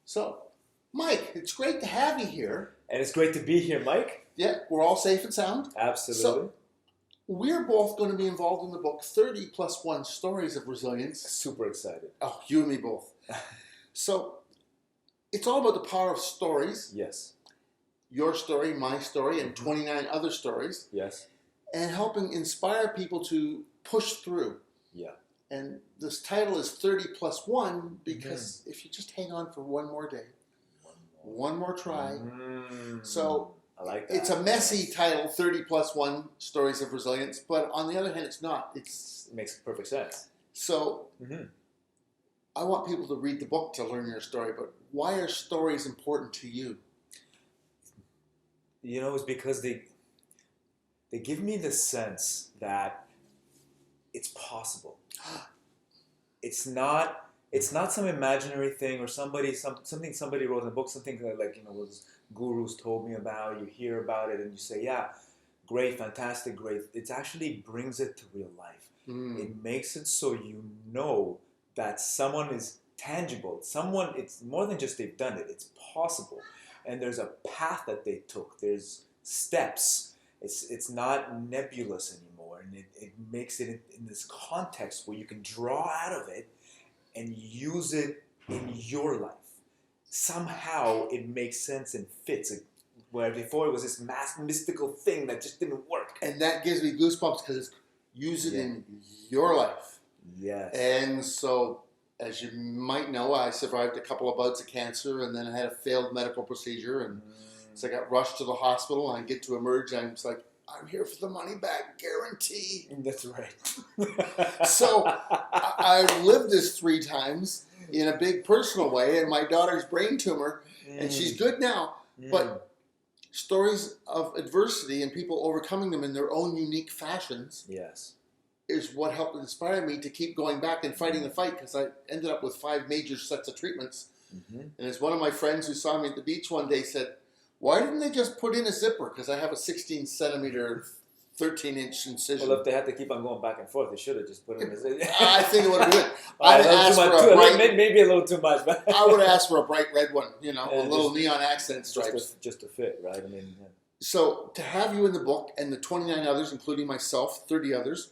So, Mike, it's great to have you here. And it's great to be here, Mike. Yeah, we're all safe and sound. Absolutely. So, we're both going to be involved in the book 30 plus 1 Stories of Resilience. Super excited. Oh, you and me both. So, it's all about the power of stories. Yes. Your story, my story, and 29 other stories. Yes. And helping inspire people to push through. Yeah. And this title is 30 plus 1 because if you just hang on for one more day, one more try. So I like that. it's a messy title, 30 plus 1 Stories of Resilience, but on the other hand, it's not. It makes perfect sense. So I want people to read the book to learn your story, but why are stories important to you? You know, it's because they give me the sense that it's possible. It's not some imaginary thing or something somebody wrote in a book, something like was gurus told me about. You hear about it and you say, yeah, great, fantastic, great. It actually brings it to real life. It makes it so you know that someone is tangible. It's more than just they've done it. It's possible. And there's a path that they took. There's steps. It's not nebulous anymore. And it makes it in this context where you can draw out of it and use it in your life. Somehow it makes sense and fits. Where before it was this mystical thing that just didn't work. And that gives me goosebumps because it's use it in your life. Yes. And so, as you might know, I survived a couple of bouts of cancer and then I had a failed medical procedure. And so I got rushed to the hospital and I get to emerge and I'm just like, I'm here for the money back guarantee. That's right. So I've lived this 3 times in a big personal way, and my daughter's brain tumor, and she's good now. But stories of adversity and people overcoming them in their own unique fashions is what helped inspire me to keep going back and fighting the fight, because I ended up with 5 major sets of treatments. And as one of my friends who saw me at the beach one day said, why didn't they just put in a zipper? Because I have a 16 centimeter, 13-inch incision. Well, if they had to keep on going back and forth, they should have just put in a zipper. I think it would have been good. I'd asked for a bright, maybe a little too much. But I would have asked for a bright red one, a little neon accent stripes. Just to fit, right? I mean, So to have you in the book and the 29 others, including myself, 30 others,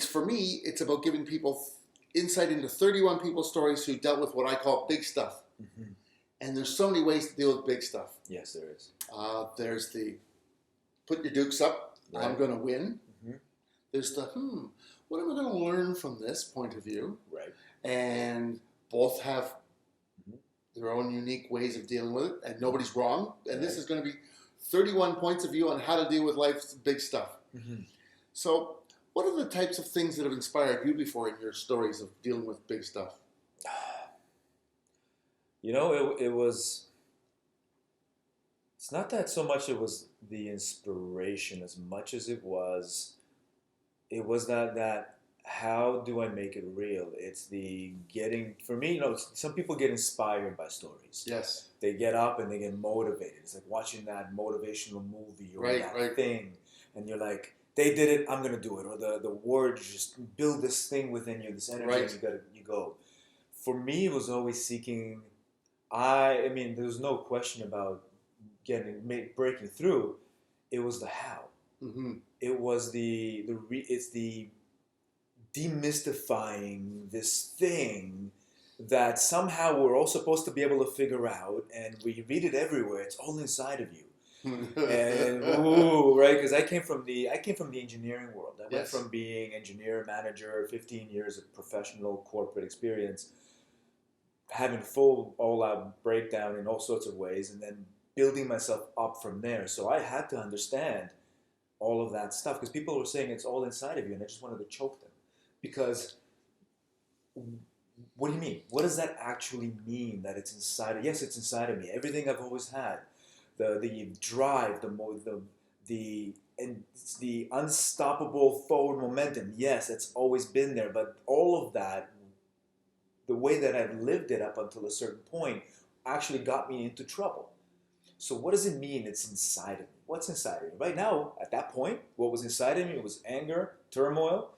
for me, it's about giving people insight into 31 people's stories who dealt with what I call big stuff. And there's so many ways to deal with big stuff. Yes, there is. There's the put your dukes up, right. I'm going to win. There's the, what am I going to learn from this point of view? Right. And both have their own unique ways of dealing with it, and nobody's wrong. And this is going to be 31 points of view on how to deal with life's big stuff. So what are the types of things that have inspired you before in your stories of dealing with big stuff? It's not that so much it was the inspiration as much as it was that how do I make it real? It's for me, some people get inspired by stories. Yes. They get up and they get motivated. It's like watching that motivational movie or that thing. And you're like, they did it, I'm going to do it. Or the words just build this thing within you, this energy, and you go. For me, it was always seeking... there was no question about breaking through. It was the how. It was it's the demystifying this thing that somehow we're all supposed to be able to figure out, and we read it everywhere. It's all inside of you. And right, because I came from the engineering world. I went from being engineer, manager, 15 years of professional corporate experience, having full all-out breakdown in all sorts of ways, and then building myself up from there. So I had to understand all of that stuff, because people were saying it's all inside of you, and I just wanted to choke them. Because what do you mean? What does that actually mean, that it's inside? Yes, it's inside of me. Everything I've always had, the drive, the unstoppable forward momentum. Yes, it's always been there, but all of that, the way that I've lived it up until a certain point, actually got me into trouble. So what does it mean it's inside of me? What's inside of me? Right now, at that point, what was inside of me was anger, turmoil,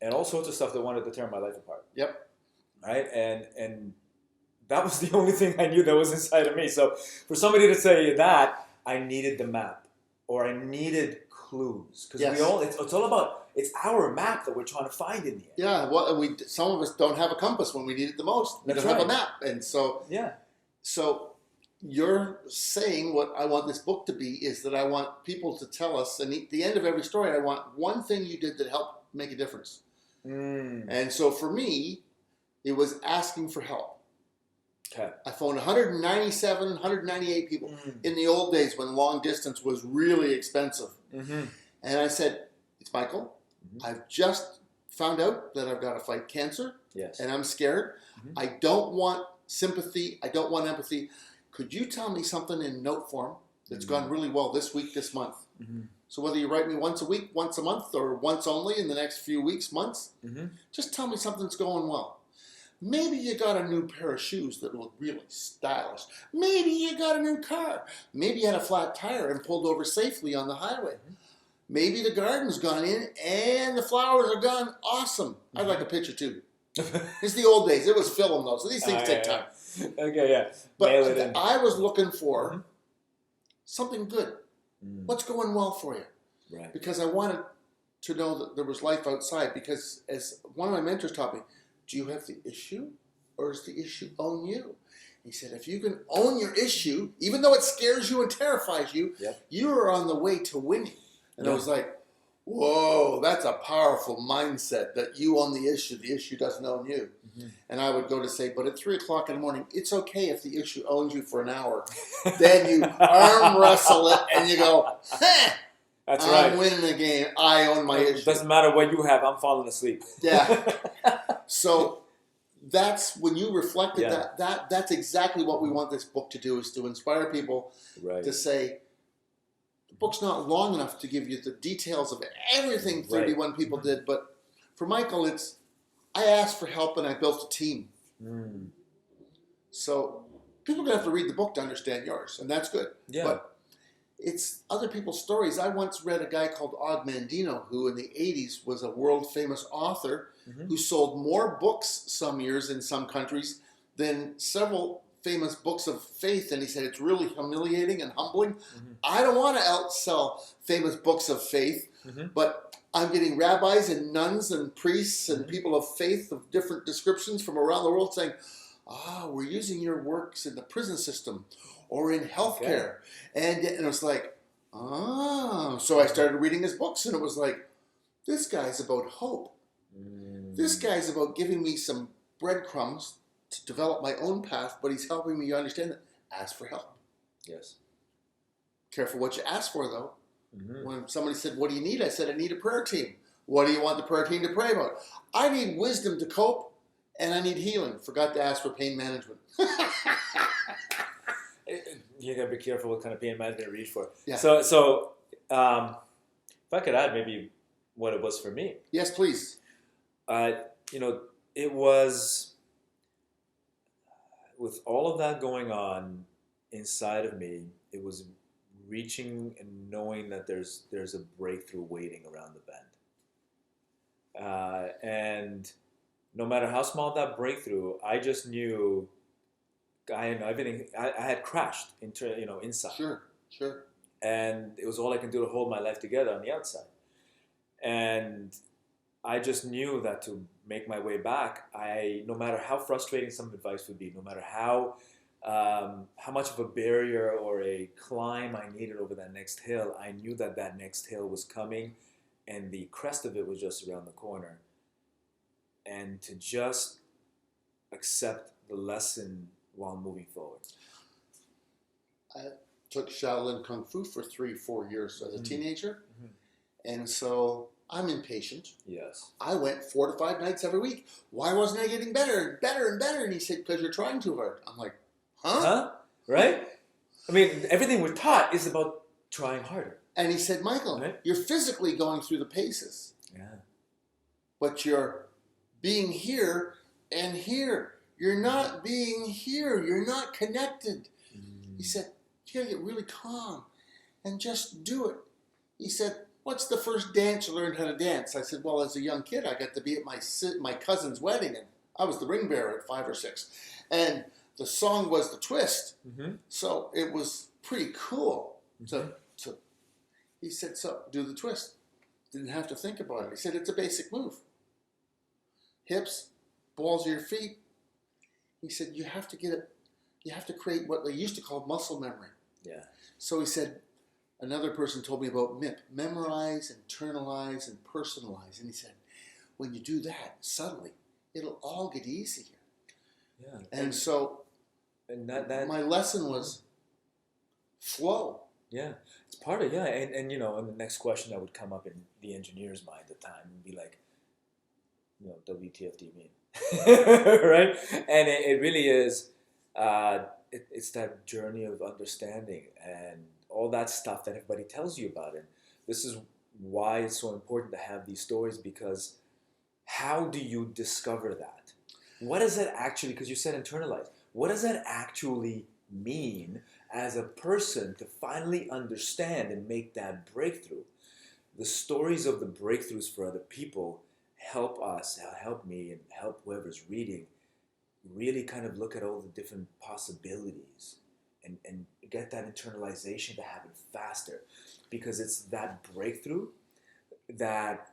and all sorts of stuff that wanted to tear my life apart. Yep. Right? And that was the only thing I knew that was inside of me. So for somebody to say that, I needed the map, or I needed clues, because Yes. it's all about, it's our map that we're trying to find in the end. Yeah, well, some of us don't have a compass when we need it the most. We That's don't have a right. map, and so Yeah. you're saying what I want this book to be is that I want people to tell us, and at the end of every story, I want one thing you did that helped make a difference. And so for me, it was asking for help. Okay. I phoned 197, 198 people in the old days when long distance was really expensive. Mm-hmm. And I said, it's Michael. I've just found out that I've got to fight cancer. Yes. And I'm scared. I don't want sympathy. I don't want empathy. Could you tell me something in note form that's gone really well this week, this month? So whether you write me once a week, once a month, or once only in the next few weeks, months, just tell me something's going well. Maybe you got a new pair of shoes that look really stylish. Maybe you got a new car. Maybe you had a flat tire and pulled over safely on the highway. Maybe the garden's gone in and the flowers are gone. Awesome. I'd like a picture too. It's the old days. It was film though, so these things take time. Okay, yeah. But I was looking for something good. What's going well for you? Right. Because I wanted to know that there was life outside. Because as one of my mentors taught me, do you have the issue or does the issue own you? He said, if you can own your issue, even though it scares you and terrifies you, you are on the way to winning. And I was like, whoa, that's a powerful mindset that you own the issue doesn't own you. And I would go to say, but at 3 o'clock in the morning, it's okay if the issue owns you for an hour. Then you arm wrestle it and you go, that's I'm winning the game. I own my issue. Doesn't matter what you have, I'm falling asleep. Yeah. So that's when you reflected that's exactly what we want this book to do, is to inspire people to say, the book's not long enough to give you the details of everything 31 people did, but for Michael, it's, I asked for help and I built a team. So people are going to have to read the book to understand yours, and that's good. Yeah. But it's other people's stories. I once read a guy called Og Mandino, who in the 80s was a world-famous author who sold more books some years in some countries than several famous books of faith. And he said, it's really humiliating and humbling. I don't want to outsell famous books of faith, but I'm getting rabbis and nuns and priests and people of faith of different descriptions from around the world saying, we're using your works in the prison system or in healthcare. And it was like, so I started reading his books, and it was like, this guy's about hope. This guy's about giving me some breadcrumbs to develop my own path, but he's helping me understand that. Ask for help. Yes. Careful what you ask for, though. When somebody said, what do you need? I said, I need a prayer team. What do you want the prayer team to pray about? I need wisdom to cope, and I need healing. Forgot to ask for pain management. You gotta be careful what kind of pain management you reach for. Yeah. So if I could add maybe what it was for me. Yes, please. It was, with all of that going on inside of me, it was reaching and knowing that there's a breakthrough waiting around the bend. And no matter how small that breakthrough, I just knew everything. I had crashed inside. Sure. And it was all I can do to hold my life together on the outside. And I just knew that to make my way back, no matter how frustrating some advice would be, no matter how much of a barrier or a climb I needed over that next hill, I knew that next hill was coming, and the crest of it was just around the corner. And to just accept the lesson while moving forward. I took Shaolin Kung Fu for 3-4 years as a teenager, and so I'm impatient. Yes. I went 4 to 5 nights every week. Why wasn't I getting better and better and better? And he said, because you're trying too hard. I'm like, huh? Right? I mean, everything we're taught is about trying harder. And he said, Michael, you're physically going through the paces. Yeah. But you're being here and here. You're not being here. You're not connected. He said, you got to get really calm and just do it. He said, what's the first dance you learned how to dance? I said, well, as a young kid, I got to be at my cousin's wedding, and I was the ring bearer at 5 or 6. And the song was the twist. Mm-hmm. So it was pretty cool. Mm-hmm. So he said, so do the twist. Didn't have to think about it. He said, it's a basic move. Hips, balls of your feet. He said, you have to get it. You have to create what they used to call muscle memory. Yeah. So he said, another person told me about MIP, memorize, internalize, and personalize. And he said, when you do that, suddenly, it'll all get easier. Yeah. And so and that my lesson was flow. Yeah, it's part of, yeah, and you know, and the next question that would come up in the engineer's mind at the time would be like, you know, WTF do you mean? Right? And it really is, it's that journey of understanding and all that stuff that everybody tells you about it. This is why it's so important to have these stories, because how do you discover that? What does that actually, because you said internalize, what does that actually mean as a person to finally understand and make that breakthrough? The stories of the breakthroughs for other people help us, help me, and help whoever's reading really kind of look at all the different possibilities and get that internalization to happen faster, because it's that breakthrough that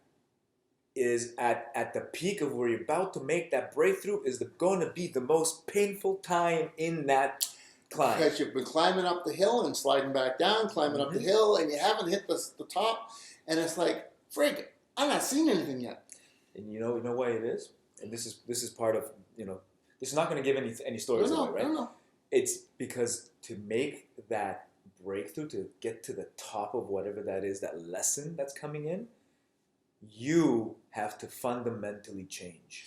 is at the peak of where you're about to make that breakthrough is going to be the most painful time in that climb. Because you've been climbing up the hill and sliding back down, climbing up the hill, and you haven't hit the top, and it's like, frig, I'm not seeing anything yet. And you know why it is? And this is part of, you know, this is not going to give any stories away, right? No. It's because to make that breakthrough, to get to the top of whatever that is, that lesson that's coming in, you have to fundamentally change.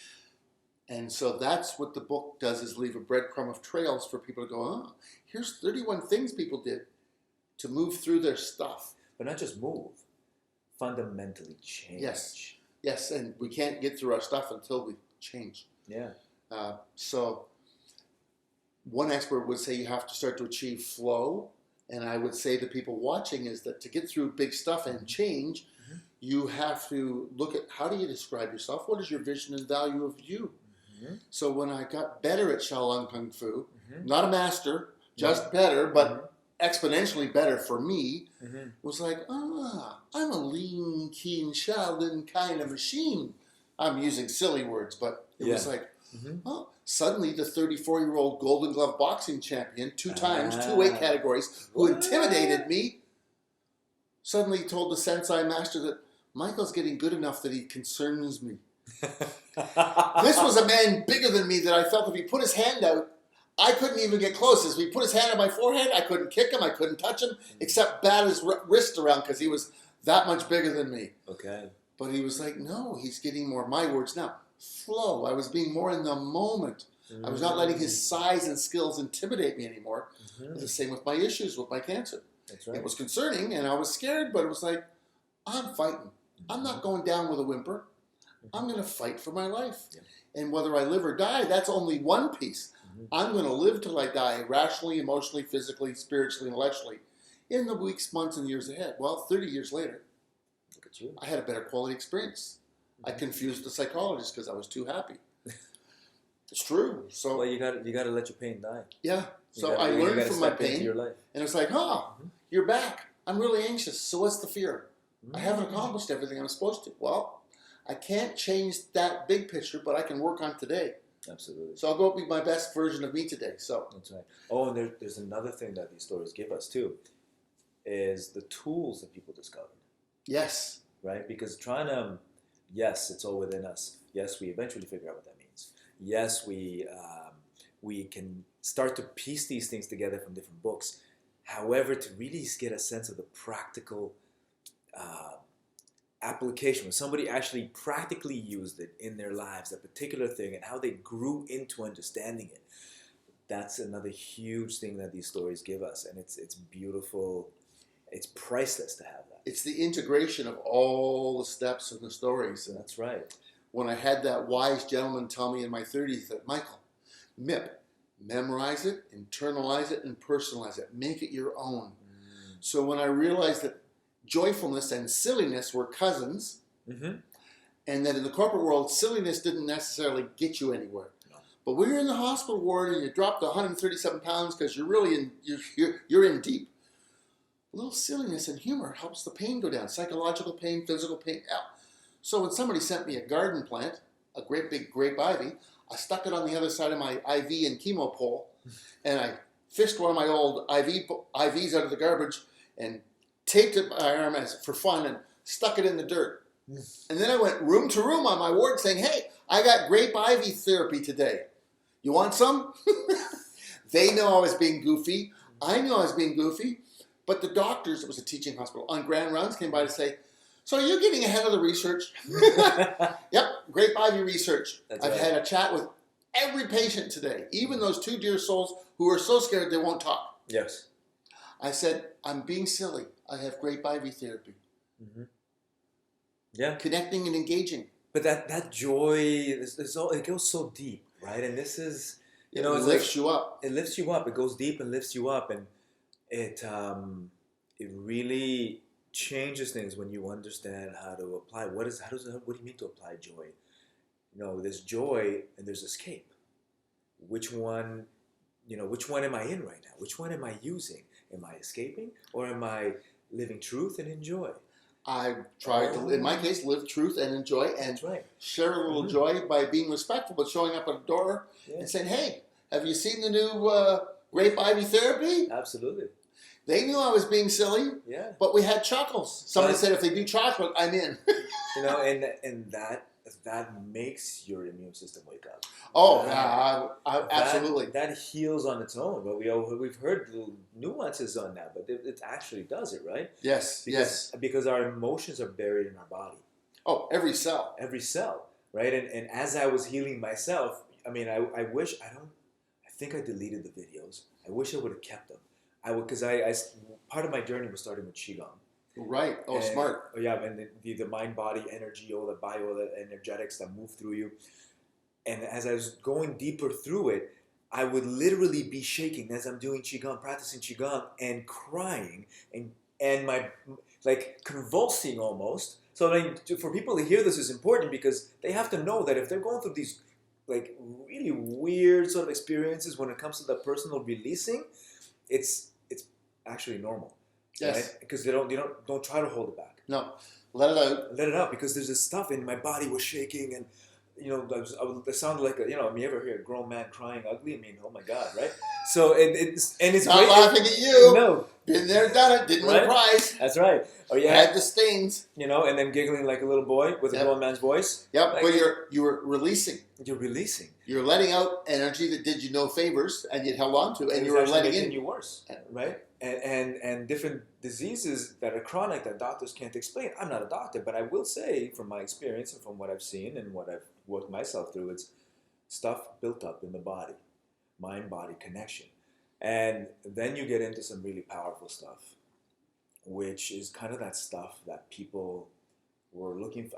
And so that's what the book does, is leave a breadcrumb of trails for people to go, oh, here's 31 things people did to move through their stuff. But not just move, fundamentally change. Yes, and we can't get through our stuff until we change. Yeah. So one expert would say you have to start to achieve flow. And I would say to people watching is that to get through big stuff and change, you have to look at, how do you describe yourself? What is your vision and value of you? So when I got better at Shaolin Kung Fu, not a master, just better, but exponentially better for me, was like, I'm a lean, keen Shaolin kind of machine. I'm using silly words, but it was like, oh, suddenly the 34-year-old Golden Glove boxing champion, 2 times, 2 weight categories, who intimidated me, suddenly told the Sensei master that Michael's getting good enough that he concerns me. This was a man bigger than me that I felt if he put his hand out, I couldn't even get close. If he put his hand on my forehead, I couldn't kick him, I couldn't touch him, except bat his wrist around because he was that much bigger than me. Okay. But he was like, no, he's getting more, my words now, flow. I was being more in the moment. I was not letting his size and skills intimidate me anymore. It was the same with my issues with my cancer. That's right. It was concerning and I was scared, but it was like, I'm fighting. I'm not going down with a whimper. I'm going to fight for my life. And whether I live or die, that's only one piece. I'm going to live till I die, rationally, emotionally, physically, spiritually, intellectually, in the weeks, months, and years ahead. Well, 30 years later, look at you. I had a better quality experience. I confused the psychologist because I was too happy. It's true. So well, you got to let your pain die. Yeah. So I learned from my pain, your life. and it's like, you're back. I'm really anxious. So what's the fear? I haven't accomplished everything I'm supposed to. Well, I can't change that big picture, but I can work on today. Absolutely. So I'll go be my best version of me today. So that's right. Oh, and there's another thing that these stories give us too, is the tools that people discovered. Yes. Right? Because trying to, yes, it's all within us. Yes, we eventually figure out what that means. Yes, we can start to piece these things together from different books. However, to really get a sense of the practical application, when somebody actually practically used it in their lives, that particular thing, and how they grew into understanding it, that's another huge thing that these stories give us. And it's beautiful. It's priceless to have that. It's the integration of all the steps in the stories. And that's right. When I had that wise gentleman tell me in my 30s that, Michael, MIP, memorize it, internalize it, and personalize it. Make it your own. So when I realized that joyfulness and silliness were cousins, and that in the corporate world, silliness didn't necessarily get you anywhere. But when you're in the hospital ward and you dropped 137 pounds because you're really you're in deep. A little silliness and humor helps the pain go down. Psychological pain, physical pain. Yeah. So when somebody sent me a garden plant, a great big grape ivy, I stuck it on the other side of my IV and chemo pole, and I fished one of my old IVs out of the garbage and taped it by my arm for fun and stuck it in the dirt. And then I went room to room on my ward saying, hey, I got grape ivy therapy today. You want some? They know I was being goofy. I knew I was being goofy. But the doctors, it was a teaching hospital, on grand rounds came by to say, so are you getting ahead of the research? Yep, grape ivy research. I've had a chat with every patient today, even those two dear souls who are so scared they won't talk. Yes. I said, I'm being silly. I have grape ivy therapy. Mm-hmm. Yeah. Connecting and engaging. But that joy, it goes so deep, right? And this is, it lifts you up. It lifts you up. It goes deep and lifts you up. And it really changes things when you understand how to apply. What do you mean to apply joy? There's joy and there's escape. Which one am I in right now? Which one am I using? Am I escaping or am I living truth and enjoy? I try to, in my case, live truth and enjoy and share a little joy by being respectful, but showing up at a door and saying, hey, have you seen the new grape ivy therapy? Absolutely. They knew I was being silly, but we had chuckles. Somebody said, if they do chocolate, I'm in. And that makes your immune system wake up. Absolutely. That heals on its own. But we've heard little nuances on that, but it actually does it, right? Yes, because our emotions are buried in our body. Oh, every cell. Every cell, right? And as I was healing myself, I think I deleted the videos. I wish I would have kept them. Because part of my journey was starting with Qigong. Right. Oh, smart. Yeah, and the mind-body energy, all the energetics that move through you. And as I was going deeper through it, I would literally be shaking as I'm doing Qigong, practicing Qigong, and crying and my convulsing almost. So for people to hear this is important because they have to know that if they're going through these really weird sort of experiences when it comes to the personal releasing, it's actually normal. Yes. Right? Because don't try to hold it back. No. Let it out. Let it out because there's this stuff and my body was shaking and it sounded like you ever hear a grown man crying ugly? I mean, oh my God, right? So it's not great. Laughing at you. No. Been there, done it. Didn't win a prize. That's right. Oh yeah. Had the stains. And then giggling like a little boy with a grown man's voice. Yep. But you were releasing. You're releasing. You're letting out energy that did you no favors and you held on to, and you were letting letting in. You worse, right? And different diseases that are chronic that doctors can't explain. I'm not a doctor, but I will say from my experience and from what I've seen and what I've worked myself through, it's stuff built up in the body, mind-body connection. And then you get into some really powerful stuff, which is kind of that stuff that people are looking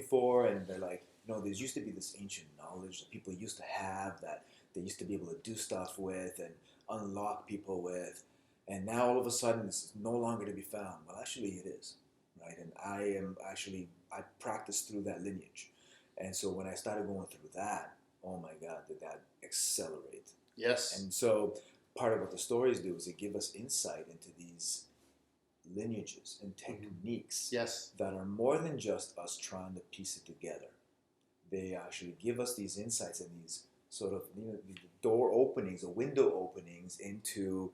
for, and they're like, there used to be this ancient knowledge that people used to have that they used to be able to do stuff with and unlock people with. And now all of a sudden it's no longer to be found. Well, actually it is, right? And I practiced through that lineage. And so when I started going through that, oh my God, did that accelerate. Yes. And so part of what the stories do is they give us insight into these lineages and techniques that are more than just us trying to piece it together. They actually give us these insights and these sort of door openings or window openings into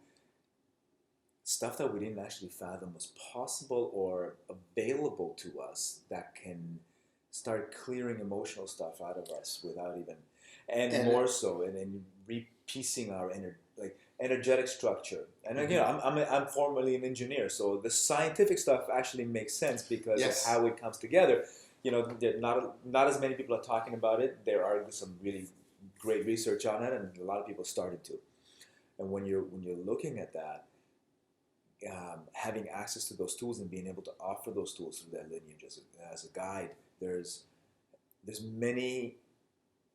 stuff that we didn't actually fathom was possible or available to us that can start clearing emotional stuff out of us without even, and more so, and then repiecing our energetic structure. And again, I'm formerly an engineer, so the scientific stuff actually makes sense because of how it comes together. Not as many people are talking about it. There are some really great research on it, and a lot of people started to. And when you're looking at that, having access to those tools and being able to offer those tools through that lineage as a guide, there's many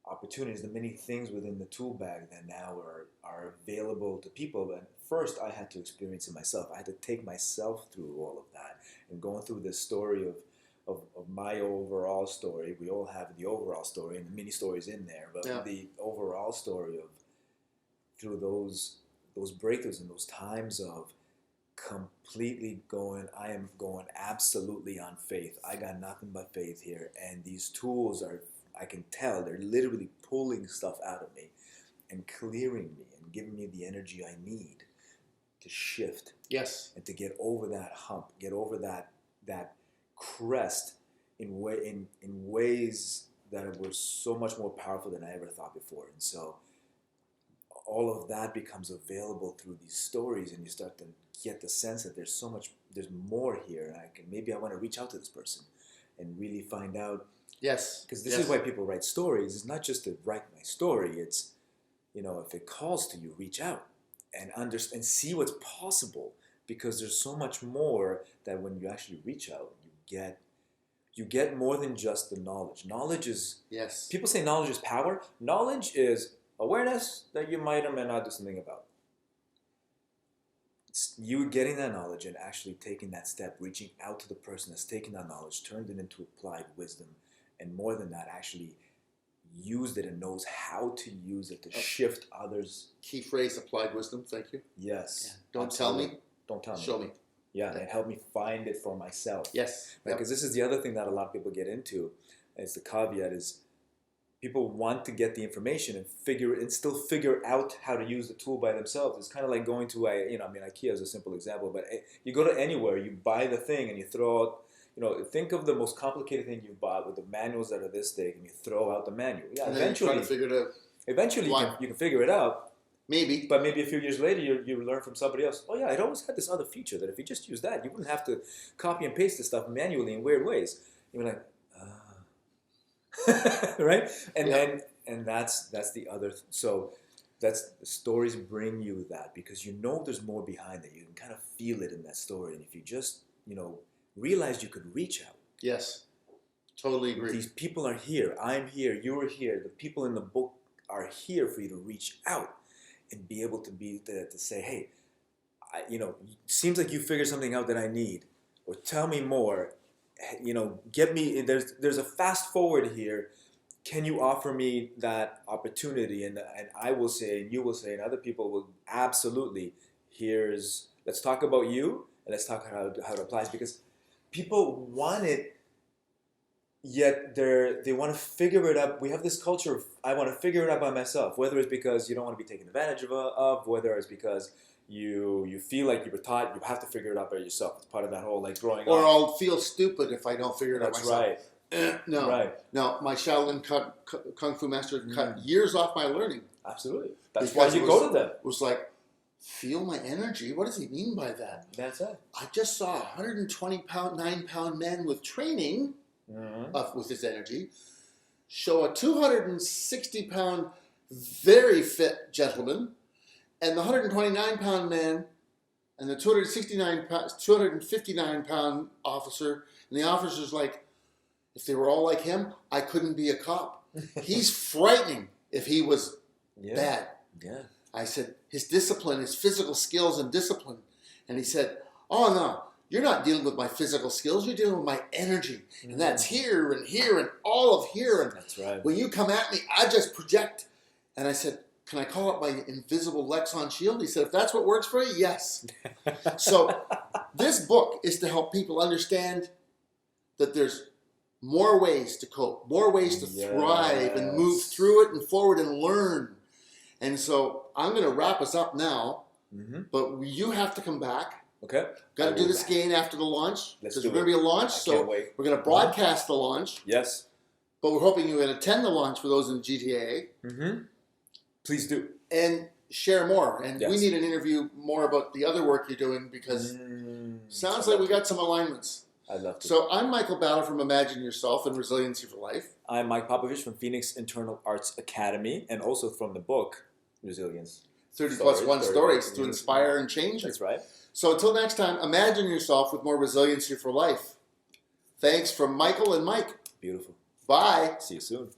opportunities, the many things within the tool bag that now are available to people. But first, I had to experience it myself. I had to take myself through all of that and going through this story of of my overall story. We all have the overall story and the mini stories in there, but the overall story of through those breakthroughs and those times of completely going, I am going absolutely on faith. I got nothing but faith here, and these tools are, I can tell they're literally pulling stuff out of me and clearing me and giving me the energy I need to shift. Yes. And to get over that hump, get over that crest in ways that were so much more powerful than I ever thought before. And so all of that becomes available through these stories, and you start to get the sense that there's more here. Maybe I want to reach out to this person and really find out. Yes. Because this is why people write stories. It's not just to write my story. It's, if it calls to you, reach out and understand and see what's possible. Because there's so much more that when you actually reach out, you get more than just the knowledge. Knowledge is, people say knowledge is power. Knowledge is awareness that you might or may not do something about. It's you getting that knowledge and actually taking that step, reaching out to the person that's taken that knowledge, turned it into applied wisdom, and more than that, actually used it and knows how to use it to shift others. Key phrase, applied wisdom. Thank you. Yes. Yeah. Don't tell me. Don't tell me. Show me. Yeah, and help me find it for myself. Yes. Because this is the other thing that a lot of people get into. It's the caveat is people want to get the information and still figure out how to use the tool by themselves. It's kind of like going to IKEA is a simple example, but you go to anywhere, you buy the thing and you throw out, think of the most complicated thing you've bought with the manuals that are this thick, and you throw out the manual. Yeah, and eventually, then you try to figure it out. Eventually, you can figure it out. Maybe. But maybe a few years later, you learn from somebody else, oh yeah, it always had this other feature that if you just use that, you wouldn't have to copy and paste this stuff manually in weird ways. You're like, right? And that's the other. So that's the stories bring you that because there's more behind it. You can kind of feel it in that story, and if you just realized you could reach out. Yes, totally agree. These people are here. I'm here. You're here. The people in the book are here for you to reach out and be able to say, hey, seems like you figured something out that I need, or tell me more. Get me. There's a fast forward here. Can you offer me that opportunity? And I will say, and you will say, and other people will absolutely. Let's talk about you, and let's talk how it applies because. People want it, yet they want to figure it out. We have this culture of, I want to figure it out by myself, whether it's because you don't want to be taken advantage of, whether it's because you feel like you were taught you have to figure it out by yourself. It's part of that whole growing up. Or I'll feel stupid if I don't figure it out That's myself. Right. No. Right. No, my Shaolin Kung Fu master cut years off my learning. Absolutely. That's why you go to them. It was like, feel my energy? What does he mean by that? That's it. I just saw a 120-pound, 9-pound man with training with his energy show a 260-pound, very fit gentleman, and the 129-pound man and the 259-pound officer, and the officer's like, if they were all like him, I couldn't be a cop. He's frightening if he was bad. Yeah. I said, his discipline, his physical skills and discipline. And he said, oh no, you're not dealing with my physical skills, you're dealing with my energy. And that's here and here and all of here. And that's right. When you come at me, I just project. And I said, can I call up my invisible Lexon shield? He said, if that's what works for you, yes. So this book is to help people understand that there's more ways to cope, more ways to thrive and move through it and forward and learn. And so I'm going to wrap us up now, but you have to come back. Okay. Got to do this again after the launch. There's going to be a launch, so we're going to broadcast the launch. Yes. But we're hoping you can attend the launch for those in GTA. Please do. And share more. And we need an interview more about the other work you're doing because sounds like we got some alignments. I'd love to. So I'm Michael Ballard from Imagine Yourself and Resiliency for Life. I'm Mike Popovich from Phoenix Internal Arts Academy and also from the book Resilience. 30 plus 1 stories to inspire and change. That's right. So until next time, imagine yourself with more resiliency for life. Thanks from Michael and Mike. Beautiful. Bye. See you soon.